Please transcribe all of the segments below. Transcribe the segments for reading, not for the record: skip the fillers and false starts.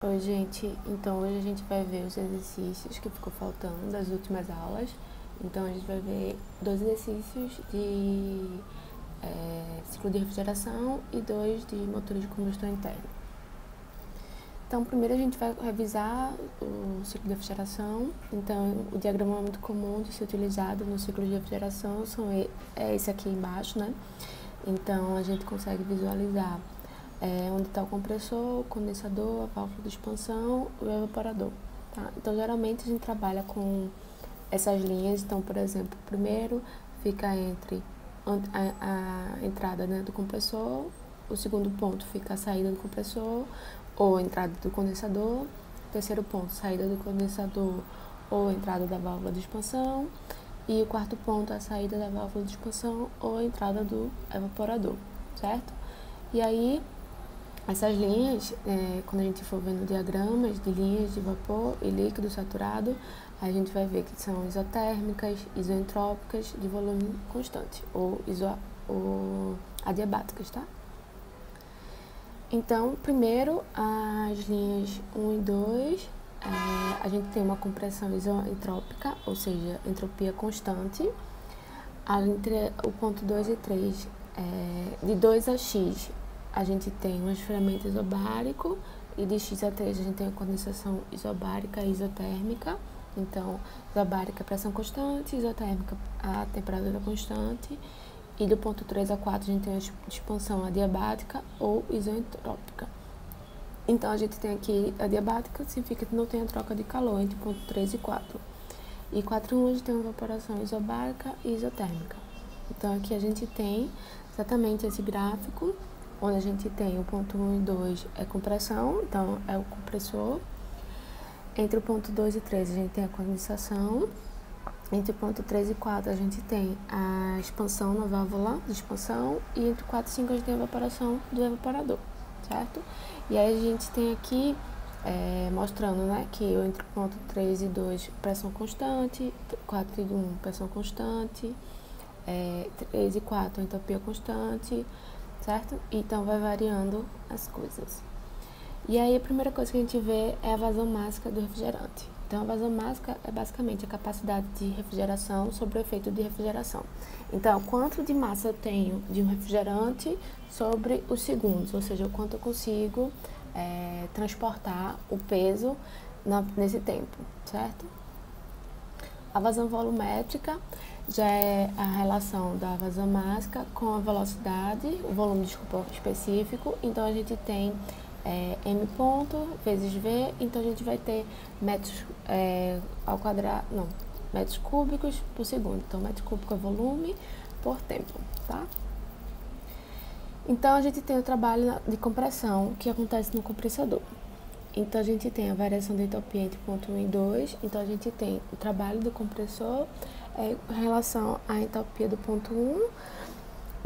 Oi, gente. Então, hoje a gente vai ver os exercícios que ficou faltando das últimas aulas. Então, a gente vai ver 2 exercícios de ciclo de refrigeração e 2 de motor de combustão interna. Então, primeiro a gente vai revisar o ciclo de refrigeração. Então, o diagrama muito comum de ser utilizado no ciclo de refrigeração é esse aqui embaixo, né? Então, a gente consegue visualizar onde está o compressor, o condensador, a válvula de expansão e o evaporador. Tá? Então, geralmente a gente trabalha com essas linhas. Então, por exemplo, primeiro fica entre a entrada, né, do compressor, o segundo ponto fica a saída do compressor ou a entrada do condensador, o terceiro ponto, saída do condensador ou a entrada da válvula de expansão, e o quarto ponto, a saída da válvula de expansão ou a entrada do evaporador, certo? E aí, essas linhas, quando a gente for vendo diagramas de linhas de vapor e líquido saturado, a gente vai ver que são isotérmicas, isoentrópicas de volume constante, ou adiabáticas, tá? Então, primeiro, as linhas 1 e 2, a gente tem uma compressão isoentrópica, ou seja, entropia constante. Entre o ponto 2 e 3, de 2 a x, a gente tem um esfriamento isobárico, e de x a 3 a gente tem a condensação isobárica e isotérmica. Então, isobárica a pressão constante, isotérmica a temperatura constante, e do ponto 3 a 4 a gente tem a expansão adiabática ou isoentrópica. Então, a gente tem aqui a adiabática, significa que não tem a troca de calor entre o ponto 3 e 4. E 4 e 1 a gente tem uma evaporação isobárica e isotérmica. Então, aqui a gente tem exatamente esse gráfico, onde a gente tem o ponto 1 e 2 é compressão, então é o compressor. Entre o ponto 2 e 3 a gente tem a condensação. Entre o ponto 3 e 4 a gente tem a expansão na válvula de expansão. E entre 4 e 5 a gente tem a evaporação do evaporador, certo? E aí a gente tem aqui mostrando, né, que entre o ponto 3 e 2 pressão constante, 4 e 1 pressão constante, 3 e 4 entropia constante, certo? Então vai variando as coisas. E aí a primeira coisa que a gente vê é a vazão mássica do refrigerante. Então, a vazão mássica é basicamente a capacidade de refrigeração sobre o efeito de refrigeração. Então, quanto de massa eu tenho de um refrigerante sobre os segundos, ou seja, o quanto eu consigo transportar o peso nesse tempo, certo? A vazão volumétrica já é a relação da vazão mássica com a velocidade, o volume, específico. Então, a gente tem m ponto vezes v, então a gente vai ter metros ao quadrado, não, metros cúbicos por segundo. Então, metro cúbico é volume por tempo, tá? Então, a gente tem o trabalho de compressão que acontece no compressador. Então, a gente tem a variação da entropia entre ponto 1 e 2. Então, a gente tem o trabalho do compressor em relação à entropia do ponto 1,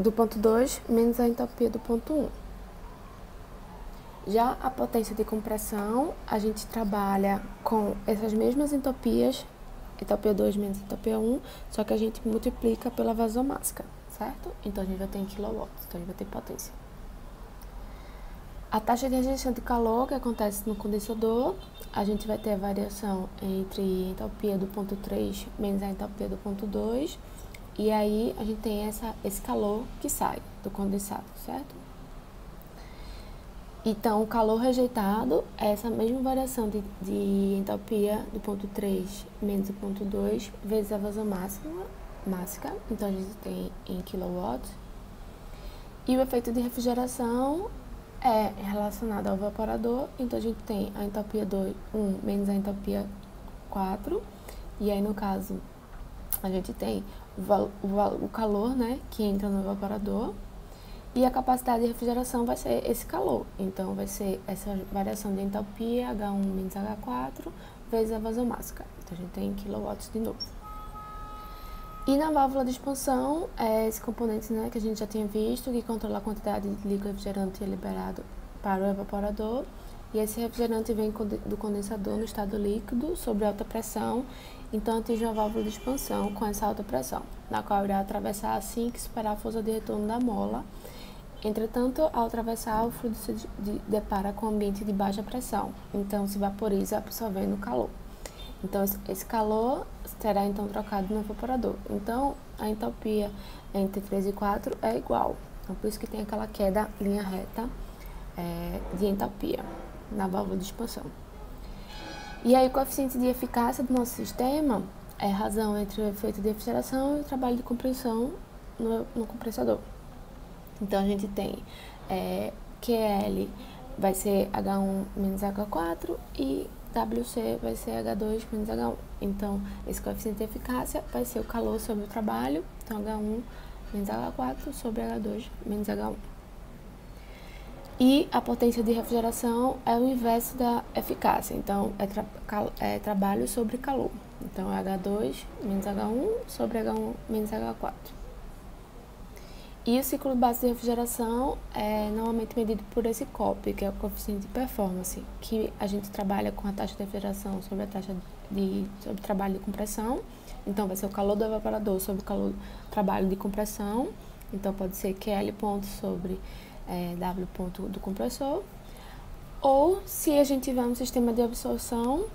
do ponto 2, menos a entropia do ponto 1. Já a potência de compressão, a gente trabalha com essas mesmas entropias, entropia 2 menos entropia 1, só que a gente multiplica pela vazão mássica, certo? Então, a gente vai ter em quilowatts, então a gente vai ter potência. A taxa de rejeição de calor que acontece no condensador, a gente vai ter a variação entre a entropia do ponto 3 menos a entropia do ponto 2, e aí a gente tem esse calor que sai do condensado, certo? Então, o calor rejeitado é essa mesma variação de entropia do ponto 3 menos o ponto 2 vezes a vazão mássica, então a gente tem em quilowatts. E o efeito de refrigeração é relacionado ao evaporador, então a gente tem a entropia 1 menos a entropia 4, e aí no caso a gente tem o calor, né, que entra no evaporador, e a capacidade de refrigeração vai ser esse calor, então vai ser essa variação de entropia H1 menos H4 vezes a vazão mássica, então a gente tem em quilowatts de novo. E na válvula de expansão, esse componente, né, que a gente já tinha visto, que controla a quantidade de líquido refrigerante liberado para o evaporador. E esse refrigerante vem do condensador no estado líquido, sob alta pressão, então atinge a válvula de expansão com essa alta pressão, na qual irá atravessar assim que superar a força de retorno da mola. Entretanto, ao atravessar, o fluido se depara com um ambiente de baixa pressão, então se vaporiza absorvendo o calor. Então, esse calor será então trocado no evaporador. Então, a entropia entre 3 e 4 é igual. Então, por isso que tem aquela queda linha reta de entropia na válvula de expansão. E aí, o coeficiente de eficácia do nosso sistema é a razão entre o efeito de refrigeração e o trabalho de compressão no compressador. Então, a gente tem QL vai ser H1 menos H4 e WC vai ser H2 menos H1. Então, esse coeficiente de eficácia vai ser o calor sobre o trabalho, então H1 menos H4 sobre H2 menos H1. E a potência de refrigeração é o inverso da eficácia, então é trabalho sobre calor. Então, é H2 menos H1 sobre H1 menos H4. E o ciclo básico de refrigeração é normalmente medido por esse COP, que é o coeficiente de performance, que a gente trabalha com a taxa de refrigeração sobre a taxa sobre trabalho de compressão. Então, vai ser o calor do evaporador sobre o calor do trabalho de compressão. Então, pode ser QL ponto sobre W ponto do compressor. Ou, se a gente tiver um sistema de absorção,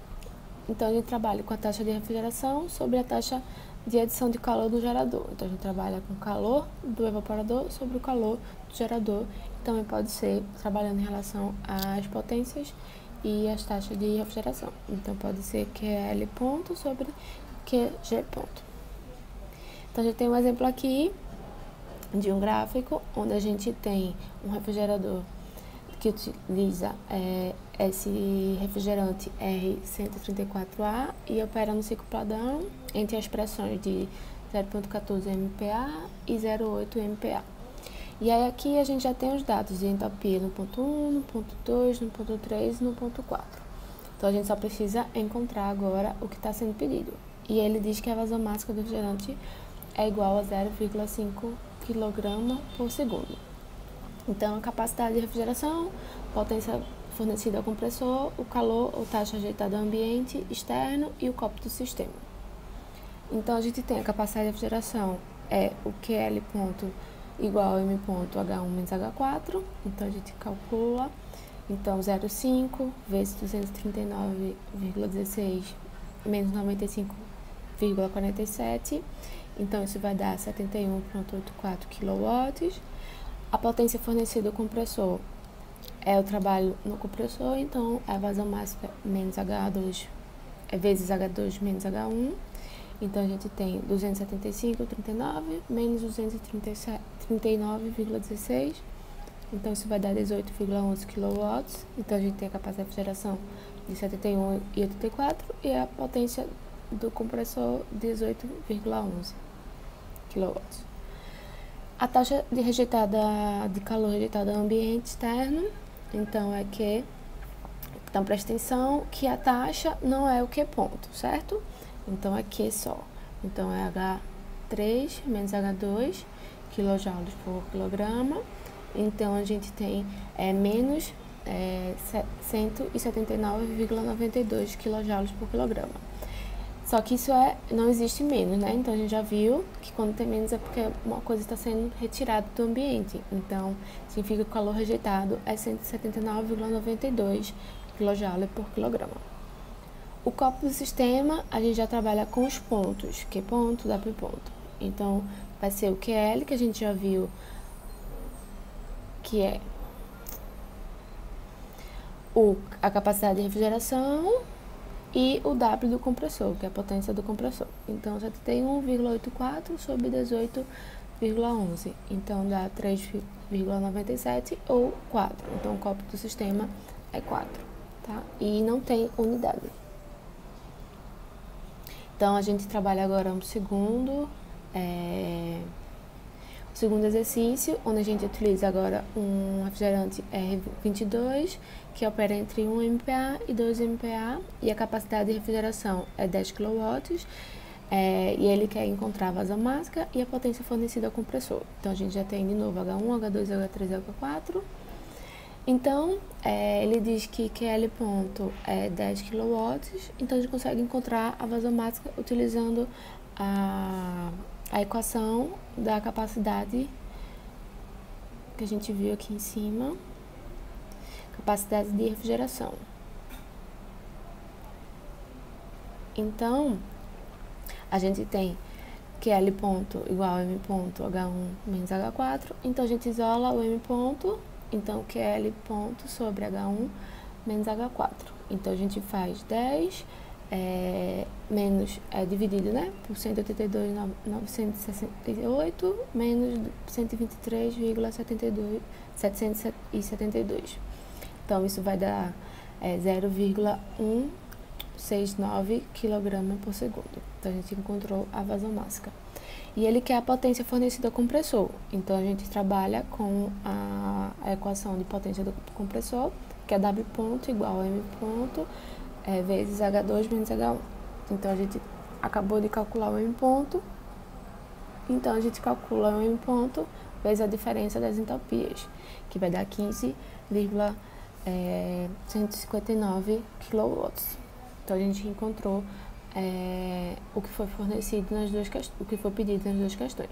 então a gente trabalha com a taxa de refrigeração sobre a taxa de adição de calor do gerador. Então, a gente trabalha com o calor do evaporador sobre o calor do gerador. Também pode ser trabalhando em relação às potências e as taxas de refrigeração. Então, pode ser QL ponto sobre QG ponto. Então, a gente tem um exemplo aqui de um gráfico onde a gente tem um refrigerador que utiliza esse refrigerante R134A e opera no ciclo padrão entre as pressões de 0,14 MPa e 0,8 MPa. E aí aqui a gente já tem os dados de entropia no ponto 1, no ponto 2, no ponto 3 e no ponto 4. Então a gente só precisa encontrar agora o que está sendo pedido. E ele diz que a evasão máxima do refrigerante é igual a 0,5 kg por segundo. Então, a capacidade de refrigeração, potência fornecida ao compressor, o calor ou taxa ajeitada ao ambiente externo e o copo do sistema. Então, a gente tem a capacidade de refrigeração, o QL ponto igual a M ponto H1 menos H4. Então, a gente calcula, então, 0,5 vezes 239,16 menos 95,47. Então, isso vai dar 71,84 kW. A potência fornecida ao compressor é o trabalho no compressor, então a evasão máxima menos H2 vezes H2 menos H1. Então a gente tem 275,39 menos 239,16. Então isso vai dar 18,11 kW. Então a gente tem a capacidade de refrigeração de 71,84 e a potência do compressor 18,11 kW. A taxa de calor rejeitada ao ambiente externo, então então presta atenção que a taxa não é o Q ponto, certo? Então é Q só. Então é H3 menos H2 kJ por quilograma. Então a gente tem menos 179,92 kJ por quilograma. Só que isso não existe menos, né? Então, a gente já viu que quando tem menos é porque uma coisa está sendo retirada do ambiente. Então, significa que o calor rejeitado é 179,92 kJ por quilograma. O copo do sistema, a gente já trabalha com os pontos, Q ponto, W ponto. Então, vai ser o QL, que a gente já viu, que é a capacidade de refrigeração, e o W do compressor, que é a potência do compressor. Então, 71,84 sobre 18,11. Então, dá 3,97 ou 4. Então, o copo do sistema é 4, tá? E não tem unidade. Então, a gente trabalha agora um segundo exercício, onde a gente utiliza agora um refrigerante R22, que opera entre 1 MPa e 2 MPa, e a capacidade de refrigeração é 10 kW, e ele quer encontrar a vazão máxima e a potência fornecida ao compressor. Então, a gente já tem de novo H1, H2, H3 e H4. Então, ele diz que QL ponto é 10 kW, então a gente consegue encontrar a vazão máxima utilizando a equação da capacidade que a gente viu aqui em cima, capacidade de refrigeração. Então, a gente tem QL ponto igual a M ponto H1 menos H4, então a gente isola o M ponto, então QL ponto sobre H1 menos H4. Então a gente faz 10 menos, dividido, né, por 182.968 menos 123,772. Então isso vai dar 0,169 kg por segundo. Então a gente encontrou a vasomássica. E ele quer a potência fornecida ao compressor. Então a gente trabalha com a equação de potência do compressor, que é W ponto igual a M ponto vezes H2 menos H1. Então a gente acabou de calcular o M ponto. Então a gente calcula o M ponto vezes a diferença das entalpias, que vai dar 15,159 kW. Então a gente encontrou o que foi fornecido o que foi pedido nas duas questões.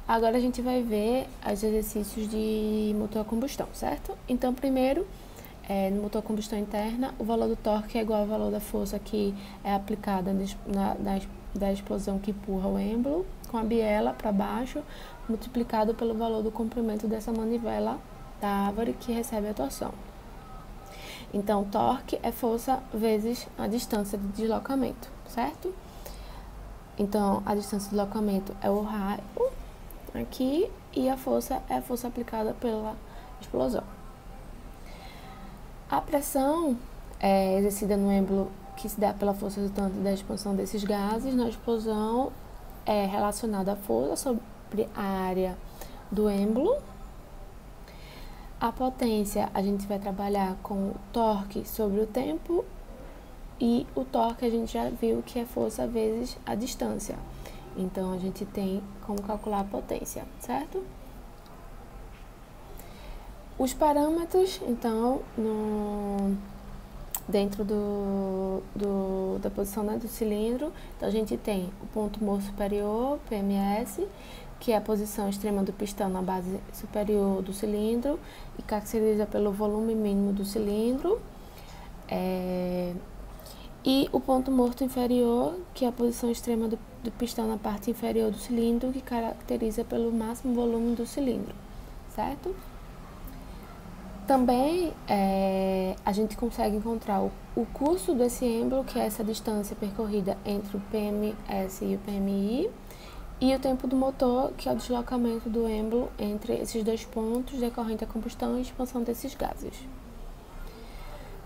Agora a gente vai ver os exercícios de motor a combustão, certo? Então primeiro, no motor a combustão interna, o valor do torque é igual ao valor da força que é aplicada da explosão que empurra o êmbolo com a biela para baixo, multiplicado pelo valor do comprimento dessa manivela da árvore que recebe a torção. Então, torque é força vezes a distância de deslocamento, certo? Então, a distância de deslocamento é o raio aqui e a força é a força aplicada pela explosão. A pressão exercida no êmbolo que se dá pela força resultante da expansão desses gases na explosão é relacionada à força sobre a área do êmbolo. A potência, a gente vai trabalhar com o torque sobre o tempo, e o torque a gente já viu que é força vezes a distância. Então, a gente tem como calcular a potência, certo? Os parâmetros, então, dentro da posição, né, do cilindro, então a gente tem o ponto morto superior, PMS, que é a posição extrema do pistão na base superior do cilindro e caracteriza pelo volume mínimo do cilindro. E o ponto morto inferior, que é a posição extrema do pistão na parte inferior do cilindro, que caracteriza pelo máximo volume do cilindro, certo? Também a gente consegue encontrar o curso desse êmbolo, que é essa distância percorrida entre o PMS e o PMI, e o tempo do motor, que é o deslocamento do êmbolo entre esses dois pontos decorrente da combustão e expansão desses gases.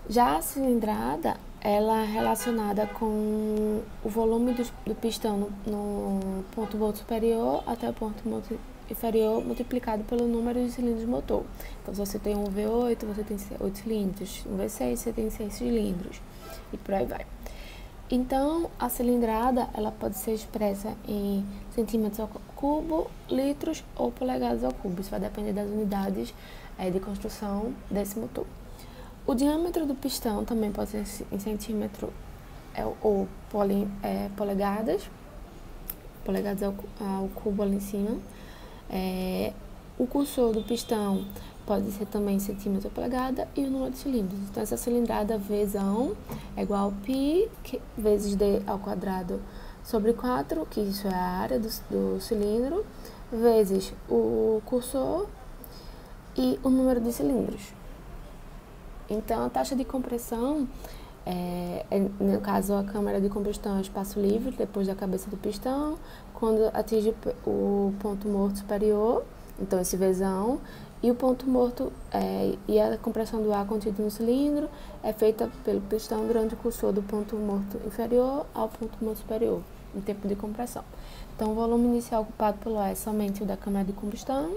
Já a cilindrada, ela é relacionada com o volume do pistão no ponto morto superior até o ponto morto inferior multiplicado pelo número de cilindros do motor. Então, se você tem um V8, você tem 8 cilindros, um V6, você tem 6 cilindros, e por aí vai. Então, a cilindrada, ela pode ser expressa em centímetros ao cubo, litros ou polegadas ao cubo. Isso vai depender das unidades de construção desse motor. O diâmetro do pistão também pode ser em centímetro ou polegadas ao cubo ali em cima. O cursor do pistão pode ser também centímetro ou polegada, e o número de cilindros. Então, essa cilindrada V1 é igual a π vezes d ao quadrado sobre 4, que isso é a área do cilindro, vezes o cursor e o número de cilindros. Então, a taxa de compressão, no caso, a câmara de combustão é espaço livre, depois da cabeça do pistão, quando atinge o ponto morto superior, então esse Vzão, e o ponto morto e a compressão do ar contido no cilindro é feita pelo pistão durante o cursor do ponto morto inferior ao ponto morto superior, em tempo de compressão. Então, o volume inicial ocupado pelo ar é somente o da câmara de combustão,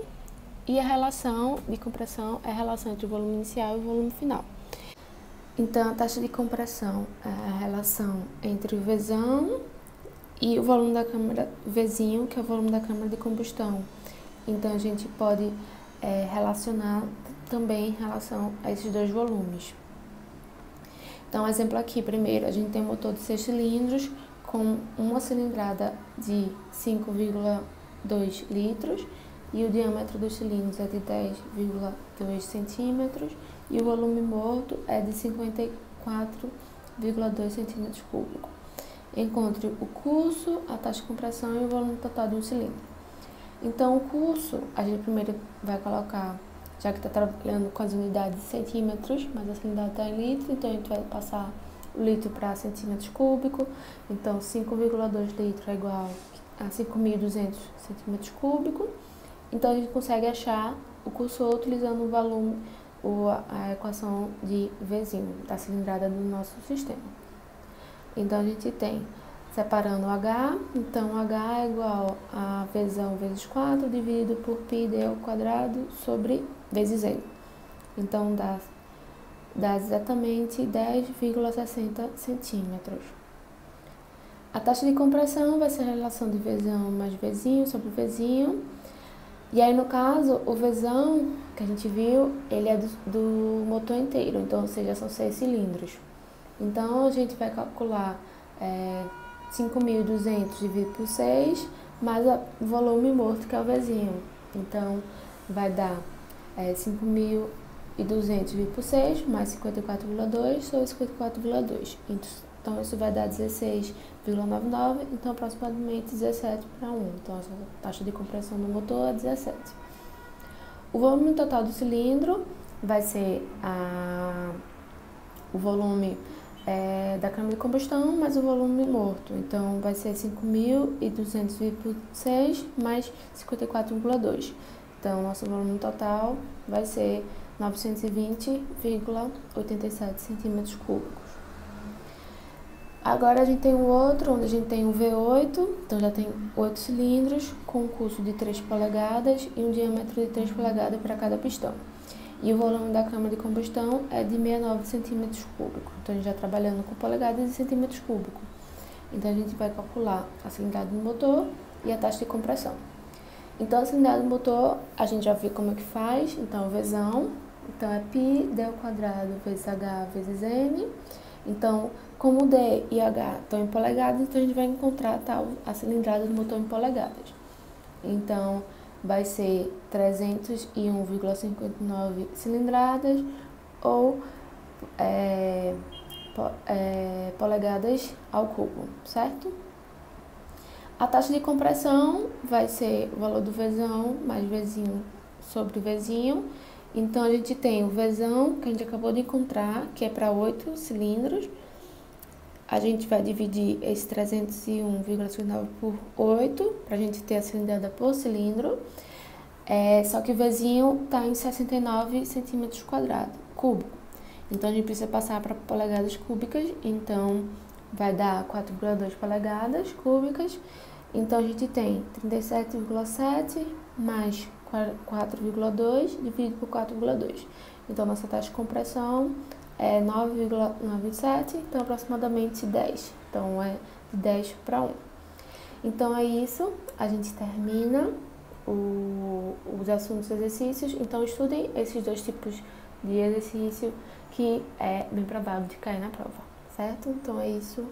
e a relação de compressão é a relação entre o volume inicial e o volume final. Então, a taxa de compressão é a relação entre o Vzão e o volume da câmara Vzinho, que é o volume da câmara de combustão. Então, a gente pode relacionar também em relação a esses dois volumes. Então, exemplo aqui, primeiro, a gente tem um motor de 6 cilindros com uma cilindrada de 5,2 litros e o diâmetro dos cilindros é de 10,2 centímetros e o volume morto é de 54,2 centímetros cúbicos. Encontre o curso, a taxa de compressão e o volume total de um cilindro. Então, o curso, a gente primeiro vai colocar, já que está trabalhando com as unidades de centímetros, mas a unidade está em litro, então a gente vai passar o litro para centímetros cúbicos. Então, 5,2 litros é igual a 5.200 centímetros cúbicos. Então, a gente consegue achar o cursor utilizando o volume, a equação de Vzinho, da cilindrada do nosso sistema. Então, a gente tem, separando o H, então H é igual a Vzão vezes 4 dividido por πd ao quadrado sobre vezes N. Então, dá exatamente 10,60 centímetros. A taxa de compressão vai ser a relação de Vzão mais Vzinho sobre Vzinho. E aí, no caso, o Vzão, que a gente viu, ele é do motor inteiro, então, ou seja, são 6 cilindros. Então, a gente vai calcular 5.200 dividido por 6, mais o volume morto, que é o Vzinho. Então, vai dar 5.200 dividido por 6, mais 54,2 sobre 54,2. Então, isso vai dar 16,99, então aproximadamente 17 para 1. Então, essa taxa de compressão do motor é 17. O volume total do cilindro vai ser o volume da câmara de combustão mais o volume morto. Então, vai ser 5.200 dividido por 6 mais 54,2. Então, nosso volume total vai ser 920,87 centímetros cúbicos. Agora a gente tem um outro, onde a gente tem um V8, então já tem 8 cilindros, com um curso de 3 polegadas e um diâmetro de 3 polegadas para cada pistão. E o volume da câmara de combustão é de 69 centímetros cúbicos. Então, a gente já trabalhando com polegadas e centímetros cúbicos. Então, a gente vai calcular a cilindrada do motor e a taxa de compressão. Então, a cilindrada do motor, a gente já viu como é que faz. Então, o Vzão, então é πd ao quadrado vezes H vezes N. Então, como D e H estão em polegadas, então a gente vai encontrar a cilindrada do motor em polegadas. Então, vai ser 301,59 cilindradas ou polegadas ao cubo, certo? A taxa de compressão vai ser o valor do Vzão mais Vzinho sobre Vzinho. Então, a gente tem o Vzão, que a gente acabou de encontrar, que é para 8 cilindros. A gente vai dividir esse 301,59 por 8, para a gente ter a cilindrada por cilindro. Só que o Vzinho está em 69 centímetros cúbicos. Então, a gente precisa passar para polegadas cúbicas. Então, vai dar 4,2 polegadas cúbicas. Então, a gente tem 37,7 mais 4,2 dividido por 4,2. Então, nossa taxa de compressão é 9,97, então aproximadamente 10. Então, é de 10 para 1. Então, é isso. A gente termina os assuntos dos exercícios. Então, estudem esses dois tipos de exercício que é bem provável de cair na prova, certo? Então, é isso.